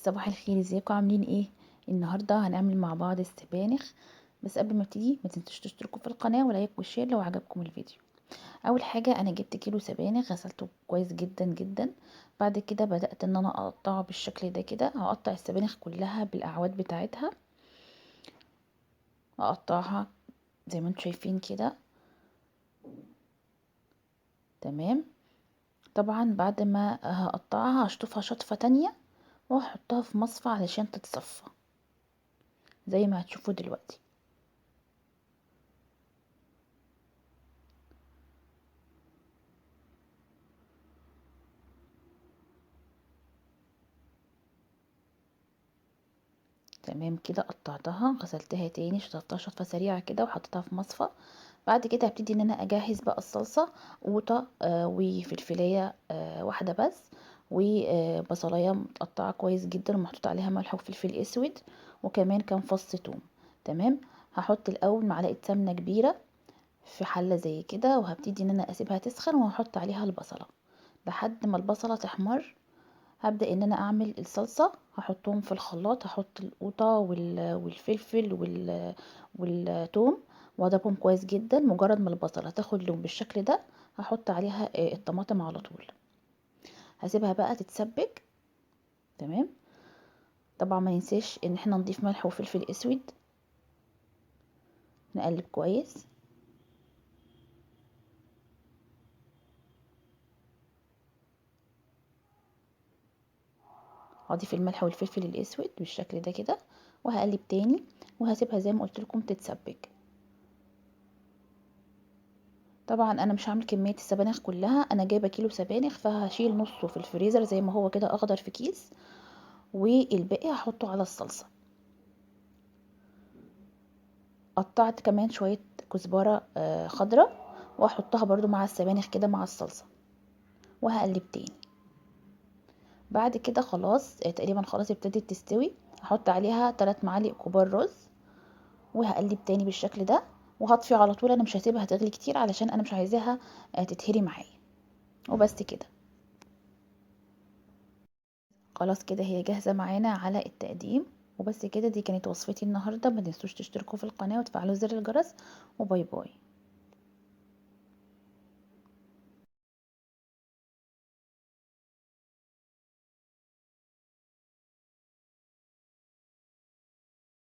صباح الخير، ازيكم عاملين ايه؟ النهارده هنعمل مع بعض السبانخ. بس قبل ما ابتدي ما تنسوش تشتركوا في القناه ولايك وشير لو عجبكم الفيديو. اول حاجه انا جبت كيلو سبانخ غسلته كويس جدا جدا. بعد كده بدات ان انا اقطعه بالشكل ده كده. هقطع السبانخ كلها بالاعواد بتاعتها، اقطعها زي ما انتم شايفين كده. تمام. طبعا بعد ما هقطعها هشطفها شطفه تانية وهحطها في مصفى علشان تتصفى زي ما هتشوفوا دلوقتي. تمام كده، قطعتها غسلتها تاني شطفتها شطفه سريعه كده وحطيتها في مصفى. بعد كده هبتدي ان انا اجهز بقى الصلصه. قوطه وفلفلايه واحده بس، وبصلايه متقطعه كويس جدا ومحطوط عليها ملح وفلفل اسود، وكمان كام فص ثوم. تمام. هحط الاول معلقه سمنه كبيره في حله زي كده، وهبتدي ان انا اسيبها تسخن وهحط عليها البصله لحد ما البصله تحمر. هبدأ ان انا اعمل الصلصة، هحطهم في الخلاط، هحط القوطة والفلفل والثوم واضربهم كويس جدا. مجرد ما البصلة تاخد لون بالشكل ده هحط عليها الطماطم على طول. هسيبها بقى تتسبك. تمام. طبعا ما ننساش ان احنا نضيف ملح وفلفل اسود. نقلب كويس. هضيف الملح والفلفل الاسود بالشكل ده كده، وهقلب تاني وهسيبها زي ما قلت لكم تتسبك. طبعا انا مش هعمل كميه السبانخ كلها، انا جايبه كيلو سبانخ فهشيل نصه في الفريزر زي ما هو كده اخضر في كيس، والباقي هحطه على الصلصه. قطعت كمان شويه كزبره خضراء واحطها برضو مع السبانخ كده مع الصلصه، وهقلب تاني. بعد كده خلاص تقريبا خلاص ابتدت تستوي. هحط عليها 3 معالق كبار رز، وهقلب تاني بالشكل ده، وهطفي على طول. انا مش هسيبها تغلي كتير علشان انا مش عايزاها تتهري معايا. وبس كده. خلاص كده هي جاهزة معانا على التقديم. وبس كده، دي كانت وصفتي النهاردة. ما تنسوش تشتركوا في القناة وتفعلوا زر الجرس. وباي باي.